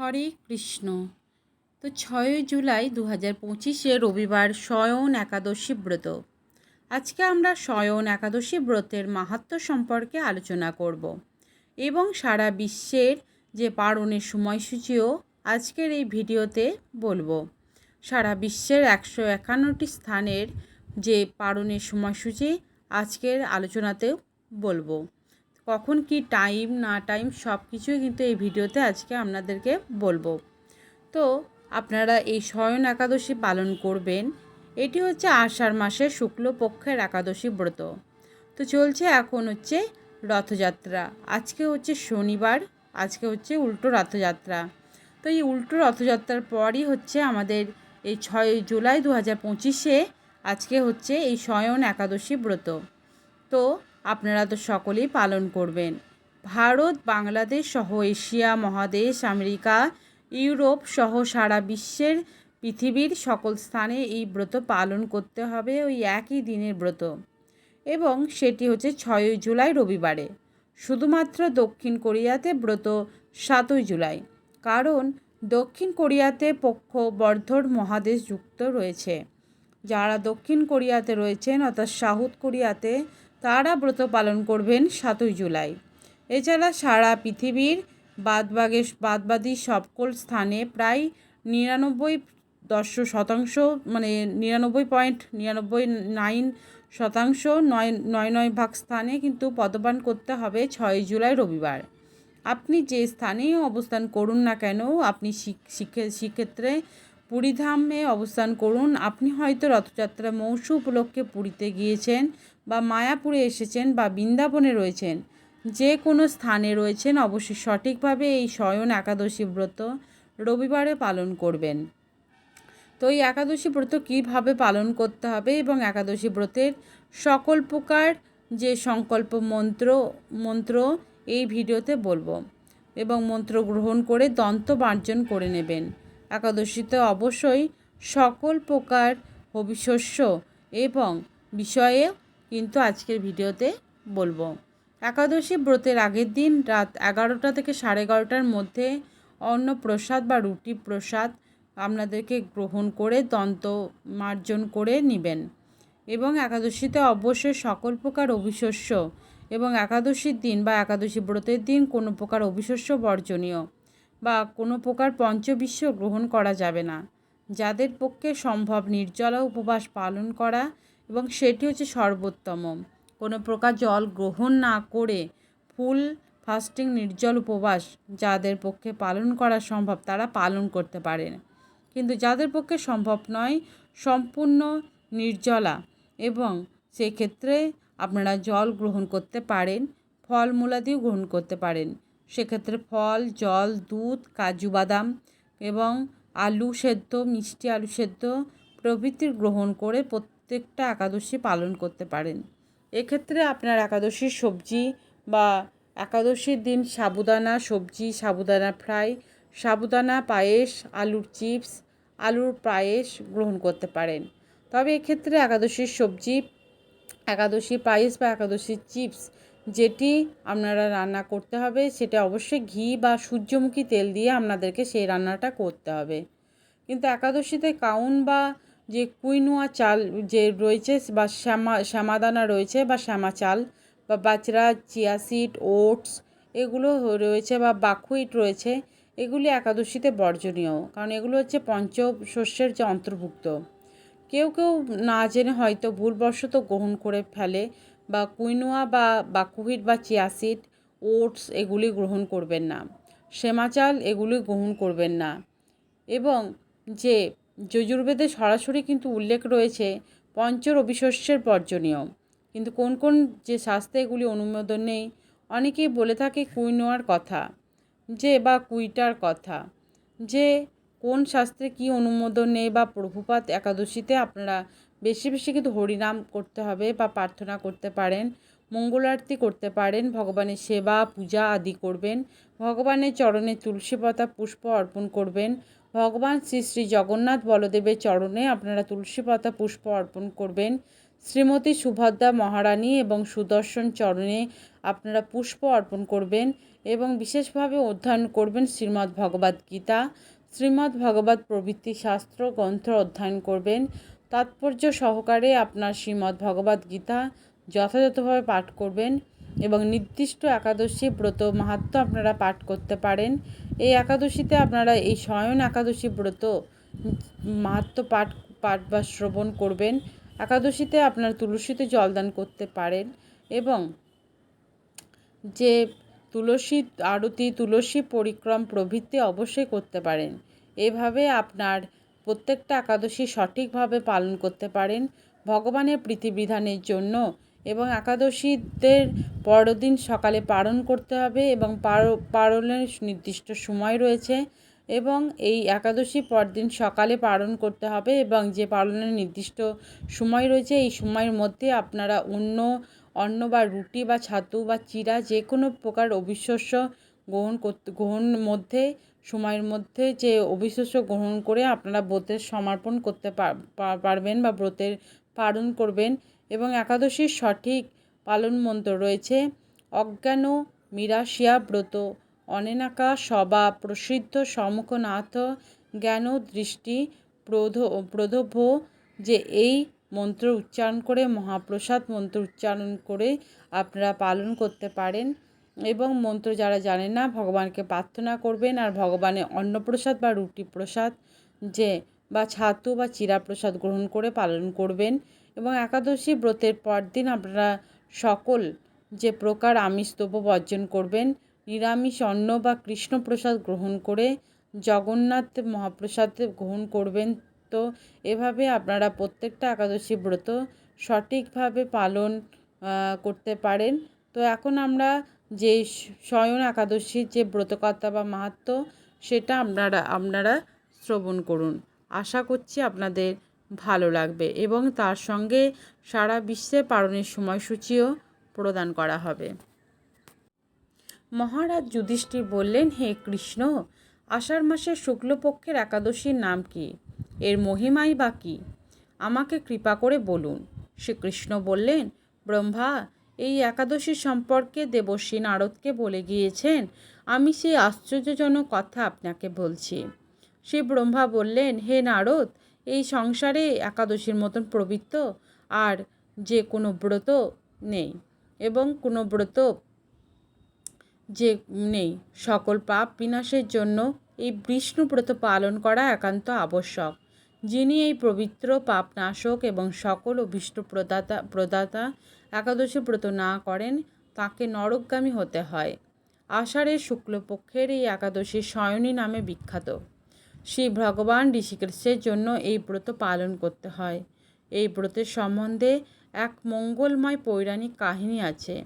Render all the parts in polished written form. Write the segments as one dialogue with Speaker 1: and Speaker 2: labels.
Speaker 1: হরে কৃষ্ণ। তো 6 জুলাই 2025 রবিবার শয়ন একাদশী ব্রত। আজকে আমরা শয়ন একাদশী ব্রতের মাহাত্ম্য সম্পর্কে আলোচনা করব এবং সারা বিশ্বের যে পারণের সময়সূচিও আজকের এই ভিডিওতে বলবো। সারা বিশ্বের 151টি স্থানের যে পারণের সময়সূচি আজকের আলোচনাতেও বলবো। কখন কি টাইম না টাইম সব কিছুই কিন্তু এই ভিডিওতে আজকে আপনাদেরকে বলবো। তো আপনারা এই শয়ন একাদশী পালন করবেন। এটি হচ্ছে আষাঢ় মাসের শুক্লপক্ষের একাদশী ব্রত। তো চলছে এখন হচ্ছে রথযাত্রা। আজকে হচ্ছে শনিবার, আজকে হচ্ছে উল্টো রথযাত্রা। তো এই উল্টো রথযাত্রার পরই হচ্ছে আমাদের এই 6 জুলাই 2025 আজকে হচ্ছে এই শয়ন একাদশী ব্রত। তো আপনারা তো সকলেই পালন করবেন। ভারত, বাংলাদেশ সহ এশিয়া মহাদেশ, আমেরিকা, ইউরোপ সহ সারা বিশ্বের পৃথিবীর সকল স্থানে এই ব্রত পালন করতে হবে ওই একই দিনের ব্রত, এবং সেটি হচ্ছে 6 জুলাই রবিবারে। শুধুমাত্র দক্ষিণ কোরিয়াতে ব্রত 7 জুলাই, কারণ দক্ষিণ কোরিয়াতে পক্ষ বর্ধর মহাদেশ যুক্ত রয়েছে। যারা দক্ষিণ কোরিয়াতে রয়েছেন অর্থাৎ সাউথ কোরিয়াতে, তারা ব্রত পালন করবেন 7 জুলাই। এছাড়া সারা পৃথিবীর বাদবাদী সকল স্থানে প্রায় 99% মানে 99.99% স্থানে কিন্তু পদপান করতে হবে 6 জুলাই রবিবার। আপনি যে স্থানেই অবস্থান করুন না কেন, আপনি সেক্ষেত্রে পুরীধামে অবস্থান করুন। আপনি হয়তো রথযাত্রা মৌসুম উপলক্ষে পুরীতে গিয়েছেন, বা মায়াপুরে এসেছেন, বা বৃন্দাবনে রয়েছেন, যে কোনো স্থানে রয়েছেন, অবশ্যই সঠিকভাবে এই শয়ন একাদশী ব্রত রবিবারে পালন করবেন। তো এই একাদশী ব্রত কীভাবে পালন করতে হবে এবং একাদশী ব্রতের সকল প্রকার যে সংকল্প মন্ত্র এই ভিডিওতে বলবো, এবং মন্ত্র গ্রহণ করে দন্ত মার্জন করে নেবেন। একাদশীতে অবশ্যই সকল প্রকার হবিষ্যস্য এবং বিষয়ে কিন্তু আজকের ভিডিওতে বলবো। একাদশী ব্রতের আগের দিন রাত 11টা থেকে 11:30টার মধ্যে অন্ন প্রসাদ বা রুটি প্রসাদ আপনাদেরকে গ্রহণ করে দন্ত মার্জন করে নেবেন। এবং একাদশীতে অবশ্যই সকল প্রকার অবিশস্য, এবং একাদশীর দিন বা একাদশী ব্রতের দিন কোনো প্রকার অবিশস্য বর্জনীয়, বা কোনো প্রকার পঞ্চবিশ্ব গ্রহণ করা যাবে না। যাদের পক্ষে সম্ভব নির্জলা উপবাস পালন করা, এবং সেটি হচ্ছে সর্বোত্তম। কোনো প্রকার জল গ্রহণ না করে ফুল ফাস্টিং নির্জল উপবাস যাদের পক্ষে পালন করা সম্ভব তারা পালন করতে পারেন। কিন্তু যাদের পক্ষে সম্ভব নয়, সম্পূর্ণ নির্জলা, এবং সেক্ষেত্রে আপনারা জল গ্রহণ করতে পারেন, ফলমূলাদিও গ্রহণ করতে পারেন। সেক্ষেত্রে ফল, জল, দুধ, কাজু বাদাম এবং আলু সেদ্ধ, মিষ্টি আলু সেদ্ধ প্রভৃতি গ্রহণ করে প্রত্যেকটা একাদশী পালন করতে পারেন। এক্ষেত্রে আপনার একাদশীর সবজি বা একাদশীর দিন সাবুদানা সবজি, সাবুদানা ফ্রাই, সাবুদানা পায়েস, আলুর চিপস, আলুর পায়েস গ্রহণ করতে পারেন। তবে এক্ষেত্রে একাদশীর সবজি, একাদশীর পায়েস বা একাদশীর চিপস যেটি আপনারা রান্না করতে হবে, সেটা অবশ্যই ঘি বা সূর্যমুখী তেল দিয়ে আপনাদেরকে সেই রান্নাটা করতে হবে। কিন্তু একাদশীতে কাউন বা যে কুইনোয়া চাল যে রয়েছে, বা শ্যামাদানা রয়েছে, বা শ্যামা চাল, বা বাজরা, চিয়া সিড, ওটস এগুলো রয়েছে, বা বাকহুইট রয়েছে, এগুলি একাদশীতে বর্জনীয়, কারণ এগুলো হচ্ছে পঞ্চশস্যের যে অন্তর্ভুক্ত। কেউ না জেনে হয়তো ভুলবশত গ্রহণ করে ফেলে, বা কুইনোয়া বা বাকহুইট বা চিয়া সিড, ওটস এগুলি গ্রহণ করবেন না। শ্যামা চাল এগুলি গ্রহণ করবেন না। এবং যে যজুর্বেদে সরাসরি কিন্তু উল্লেখ রয়েছে রবিশস্যের বর্জনীয়, কিন্তু কোন যে শাস্ত্রে এগুলি অনুমোদন নেই। অনেকেই বলে থাকে কুইনোয়ার কথা, যে বা কুইটার কথা, যে কোন শাস্ত্রে কি অনুমোদন নেই, বা প্রভুপাদ একাদশীতে আপনারা বেশি কিন্তু হরিনাম করতে হবে, বা প্রার্থনা করতে পারেন, মঙ্গল আরতি করতে পারেন, ভগবানের সেবা পূজা আদি করবেন, ভগবানের চরণে তুলসী পাতা পুষ্প অর্পণ করবেন, ভগবান শ্রী শ্রী জগন্নাথ বলদেবের চরণে আপনারা তুলসী পাতা পুষ্প অর্পণ করবেন, শ্রীমতী সুভদ্রা মহারানী এবং সুদর্শন চরণে আপনারা পুষ্প অর্পণ করবেন এবং বিশেষভাবে অধ্যয়ন করবেন শ্রীমদ্ ভগবদ্ গীতা, শ্রীমদ্ ভগবদ্ প্রভৃতি শাস্ত্র গ্রন্থ অধ্যয়ন করবেন। তাৎপর্য সহকারে আপনার শ্রীমদ্ ভগবদ্ গীতা যথাযথভাবে পাঠ করবেন এবং নির্দিষ্ট একাদশী ব্রত মাহাত্ম্য আপনারা পাঠ করতে পারেন। এই একাদশীতে আপনারা এই শয়ন একাদশী ব্রত মাহাত্ম্য পাঠ বা শ্রবণ করবেন। একাদশীতে আপনারা তুলসীতে জলদান করতে পারেন এবং যে তুলসী আরতি, তুলসী পরিক্রম প্রভৃতি অবশ্যই করতে পারেন। এভাবে আপনার প্রত্যেকটা একাদশী সঠিকভাবে পালন করতে পারেন ভগবানের প্রীতিবিধানের জন্য। এবং একাদশীদের পরদিন সকালে পালন করতে হবে এবং পালনের নির্দিষ্ট সময় রয়েছে এবং এই একাদশী পরদিন সকালে পালন করতে হবে এবং যে পালনের নির্দিষ্ট সময় রয়েছে এই সময়ের মধ্যে আপনারা অন্ন বা রুটি বা ছাতু বা চিড়া যে কোনো প্রকার অবিশস্য সময়ের মধ্যে যে অবিশস্য গ্রহণ করে আপনারা ব্রতের সমর্পণ করতে পারবেন বা ব্রতের পালন করবেন। এবং একাদশীর সঠিক পালন মন্ত্র রয়েছে অজ্ঞান মিরাশিয়া ব্রত অনেনাকা সবা প্রসিদ্ধ সম্মুখনাথ জ্ঞান দৃষ্টি প্রদভ্য। যে এই মন্ত্র উচ্চারণ করে মহাপ্রসাদ মন্ত্র উচ্চারণ করে আপনারা পালন করতে পারেন। এবং মন্ত্র যারা জানেন না ভগবানকে প্রার্থনা করবেন আর ভগবানের অন্নপ্রসাদ বা রুটি প্রসাদ বা ছাতু বা চিরা প্রসাদ গ্রহণ করে পালন করবেন। এবং একাদশী ব্রতের পরদিন আপনারা সকল যে প্রকার আমিষ দ্রব্য বর্জন করবেন, নিরামিষ অন্ন বা কৃষ্ণ প্রসাদ গ্রহণ করে জগন্নাথ মহাপ্রসাদ গ্রহণ করবেন। তো এভাবে আপনারা প্রত্যেকটা একাদশী ব্রত সঠিকভাবে পালন করতে পারেন। তো এখন আমরা যে শয়ন একাদশীর যে ব্রতকথা বা মাহাত্ম্য সেটা আপনারা শ্রবণ করুন। আশা করছি আপনাদের ভালো লাগবে এবং তার সঙ্গে সারা বিশ্বে পালনের সময়সূচিও প্রদান করা হবে। মহারাজ যুধিষ্ঠির বললেন, হে কৃষ্ণ, আষাঢ় মাসের শুক্লপক্ষের একাদশীর নাম কি? এর মহিমাই বা কী? আমাকে কৃপা করে বলুন। শ্রীকৃষ্ণ বললেন, ব্রহ্মা এই একাদশী সম্পর্কে দেবর্ষি নারদকে বলে গিয়েছেন। আমি সেই আশ্চর্যজনক কথা আপনাকে বলছি। শ্রী ব্রহ্মা বললেন, হে নারদ, এই সংসারে একাদশীর মতন পবিত্র আর যে কোনো ব্রত নেই এবং কোনো ব্রত যে নেই। সকল পাপ বিনাশের জন্য এই বিষ্ণু ব্রত পালন করা একান্ত আবশ্যক। যিনি এই পবিত্র পাপনাশক এবং সকল অভীষ্ট প্রদাতা একাদশী ব্রত না করেন তাকে নরকগামী হতে হয়। আষাঢ়ের শুক্লপক্ষের এই একাদশী শয়নী নামে বিখ্যাত। শ্রী ভগবান ঋষিকেশের জন্য এই ব্রত পালন করতে হয়। এই ব্রতের সম্বন্ধে এক মঙ্গলময় পৌরাণিক কাহিনী আছে,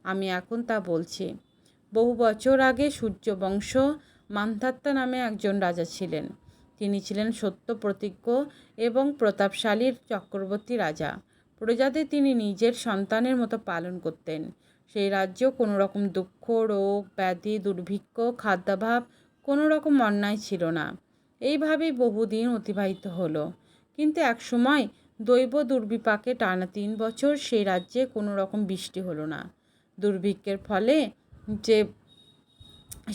Speaker 1: আমি এখন তা বলছি। বহু বছর আগে সূর্যবংশ মান্ধাত্তা নামে একজন রাজা ছিলেন। তিনি ছিলেন সত্য প্রতিজ্ঞ এবং প্রতাপশালীর চক্রবর্তী রাজা। প্রজাদের তিনি নিজের সন্তানের মতো পালন করতেন। সেই রাজ্য কোনো রকম দুঃখ, রোগ, ব্যাধি, দুর্ভিক্ষ, খাদ্যাভাব, কোনো রকম অন্যায় ছিল না। এইভাবেই বহুদিন অতিবাহিত হলো। কিন্তু এক সময় দৈব দুর্বিপাকে টানা 3 বছর সেই রাজ্যে কোনো রকম বৃষ্টি হলো না। দুর্ভিক্ষের ফলে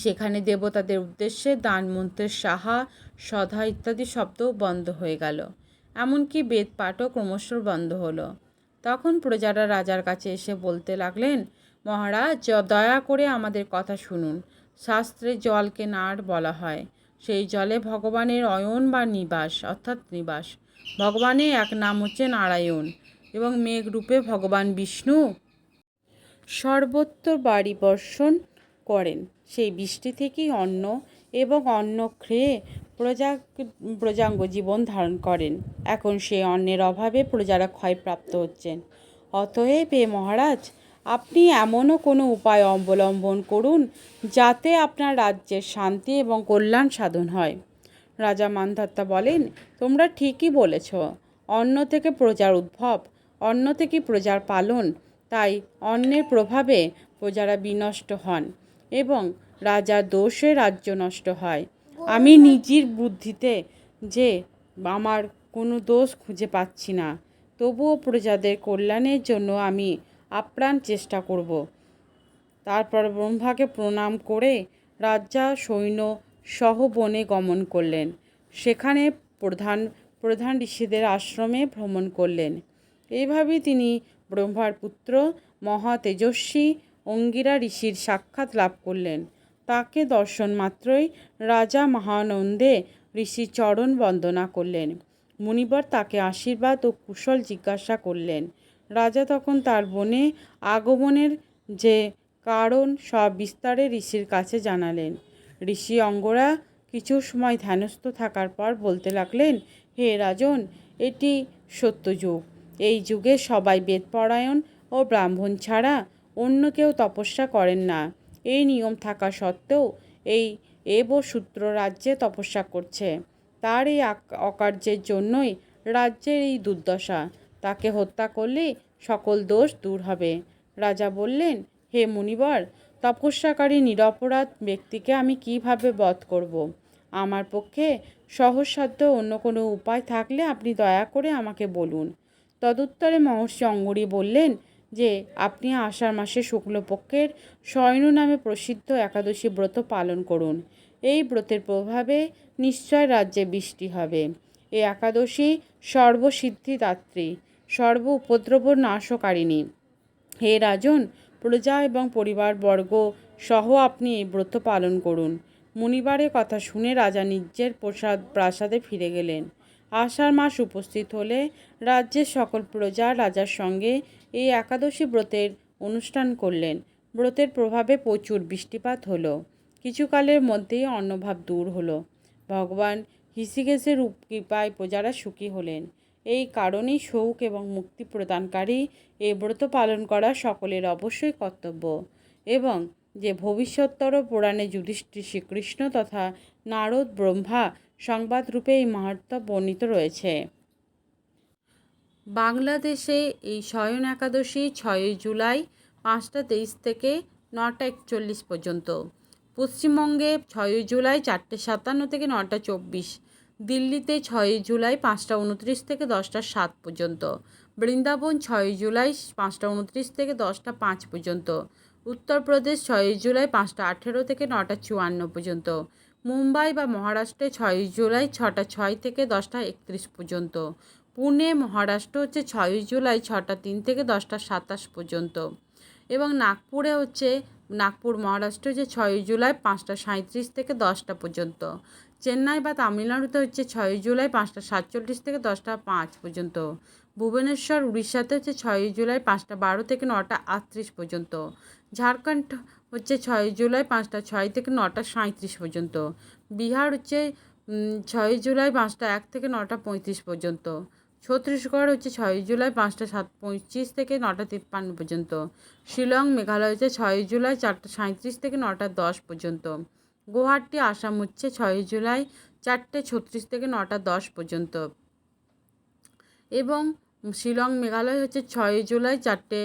Speaker 1: সেখানে দেবতাদের উদ্দেশ্যে দান মন্ত্রের সাহা, সধা ইত্যাদি শব্দও বন্ধ হয়ে গেল। এমনকি বেদ পাঠও ক্রমশ বন্ধ হলো। তখন প্রজারা রাজার কাছে এসে বলতে লাগলেন, মহারাজ, দয়া করে আমাদের কথা শুনুন। শাস্ত্রে জলকে নাড় বলা হয়। সেই জলে ভগবানের অয়ন বা নিবাস অর্থাৎ নিবাস। ভগবানের এক নাম হচ্ছে নারায়ণ এবং মেঘরূপে ভগবান বিষ্ণু সর্বত্র বাড়ি বর্ষণ করেন। সেই বৃষ্টি থেকেই অন্ন এবং অন্ন খেয়ে প্রজাঙ্গ জীবন ধারণ করেন। এখন সেই অন্নের অভাবে প্রজারা ক্ষয়প্রাপ্ত হচ্ছেন। অতএব হে মহারাজ, আপনি এমনও কোনো উপায় অবলম্বন করুন যাতে আপনার রাজ্যের শান্তি এবং কল্যাণ সাধন হয়। রাজা মান্ধাত্তা বলেন, তোমরা ঠিকই বলেছ। অন্ন থেকে প্রজার উদ্ভব, অন্ন থেকে প্রজার পালন। তাই অন্নের প্রভাবে প্রজারা বিনষ্ট হন এবং রাজার দোষে রাজ্য নষ্ট হয়। আমি নিজের বুদ্ধিতে যে আমার কোনো দোষ খুঁজে পাচ্ছি না। তবুও প্রজাদের কল্যাণের জন্য আমি আপ্রাণ চেষ্টা করব। তারপর ব্রহ্মাকে প্রণাম করে রাজা সৈন্য সহ বনে গমন করলেন। সেখানে প্রধান প্রধান ঋষিদের আশ্রমে ভ্রমণ করলেন। এইভাবেই তিনি ব্রহ্মার পুত্র মহা তেজস্বী অঙ্গিরা ঋষির সাক্ষাৎ লাভ করলেন। তাকে দর্শন মাত্রই রাজা মহানন্দে ঋষির চরণ বন্দনা করলেন। মুনিবর তাকে আশীর্বাদ ও কুশল জিজ্ঞাসা করলেন। রাজা তখন তার বনে আগমনের যে কারণ সব বিস্তারে ঋষির কাছে জানালেন। ঋষি অঙ্গরা কিছু সময় ধ্যানস্থ থাকার পর বলতে লাগলেন, হে রাজন, এটি সত্যযুগ। এই যুগে সবাই বেদপরায়ণ ও ব্রাহ্মণ ছাড়া অন্য কেউ তপস্যা করেন না। এই নিয়ম থাকা সত্ত্বেও এই শূদ্র রাজ্যে তপস্যা করছে। তার এই অকার্যের জন্যই রাজ্যের এই দুর্দশা। তাকে হত্যা করলে সকল দোষ দূর হবে। রাজা বললেন, হে মুনিবর, তপস্যাকারী নিরপরাধ ব্যক্তিকে আমি কিভাবে বধ করব? আমার পক্ষে সহজসাধ্য অন্য কোনো উপায় থাকলে আপনি দয়া করে আমাকে বলুন। তদুত্তরে মহর্ষি অঙ্গরী বললেন যে আপনি আষাঢ় মাসে শুক্লপক্ষের শয়ন নামে প্রসিদ্ধ একাদশী ব্রত পালন করুন। এই ব্রতের প্রভাবে নিশ্চয় রাজ্যে বৃষ্টি হবে। এই একাদশী সর্বসিদ্ধিদাত্রী, সর্ব উপদ্রব নাশকারিণী। হে রাজন, প্রজা এবং পরিবারবর্গ সহ আপনি এই ব্রত পালন করুন। মুনিবারের কথা শুনে রাজা নিজের প্রাসাদে ফিরে গেলেন। আষাঢ় মাস উপস্থিত হলে রাজ্যের সকল প্রজা রাজার সঙ্গে এই একাদশী ব্রতের অনুষ্ঠান করলেন। ব্রতের প্রভাবে প্রচুর বৃষ্টিপাত হলো। কিছুকালের মধ্যেই অন্নভাব দূর হলো। ভগবান ঋষিকেশের কৃপায় প্রজারা সুখী হলেন। এই কারণেই শৌক এবং মুক্তি প্রদানকারী এই ব্রত পালন করা সকলের অবশ্যই কর্তব্য। এবং যে ভবিষ্যত্তর পুরাণে যুধিষ্ঠির শ্রীকৃষ্ণ তথা নারদ ব্রহ্মা সংবাদরূপে এই মাহাত্ম্য বর্ণিত রয়েছে। বাংলাদেশে এই শয়ন একাদশী 6 জুলাই 5টা 23 থেকে 9টা 41 পর্যন্ত। পশ্চিমবঙ্গে 6 জুলাই 4টে 57 থেকে 9টা 24। দিল্লিতে 6 জুলাই 5টা 29 থেকে 10টা 7 পর্যন্ত। বৃন্দাবন 6 জুলাই 5টা 29 থেকে 10টা 5 পর্যন্ত। উত্তরপ্রদেশ 6 জুলাই 5টা 18 থেকে 9টা 54 পর্যন্ত। মুম্বাই বা মহারাষ্ট্রে 6 জুলাই 6টা 6 থেকে 10টা 31 পর্যন্ত। পুনে মহারাষ্ট্র হচ্ছে 6 জুলাই 6টা 3 থেকে 10টা 27 পর্যন্ত। এবং নাগপুরে হচ্ছে নাগপুর মহারাষ্ট্র হচ্ছে 6 জুলাই 5টা 37 থেকে 10টা পর্যন্ত। চেন্নাই বা তামিলনাড়ুতে হচ্ছে 6 জুলাই 5টা 47 থেকে 10টা 5 পর্যন্ত। ভুবনেশ্বর উড়িষ্যাতে হচ্ছে 6 জুলাই 5টা 12 থেকে 9টা 38 পর্যন্ত। ঝাড়খণ্ড হচ্ছে 6 জুলাই 5টা 6 থেকে 9টা 37 পর্যন্ত। বিহার হচ্ছে 6 জুলাই 5টা 1 থেকে 9টা 35 পর্যন্ত। ছত্তিশগড় হচ্ছে 6 জুলাই 5টা 25 থেকে 9টা 53 পর্যন্ত। শিলং মেঘালয় হচ্ছে 6 জুলাই 4টা 37 থেকে 9টা 10 পর্যন্ত। গুয়াহাটি আসাম হচ্ছে 6 জুলাই 4টে 36 থেকে 9টা 10 পর্যন্ত। এবং শিলং মেঘালয় হচ্ছে 6 জুলাই 4টে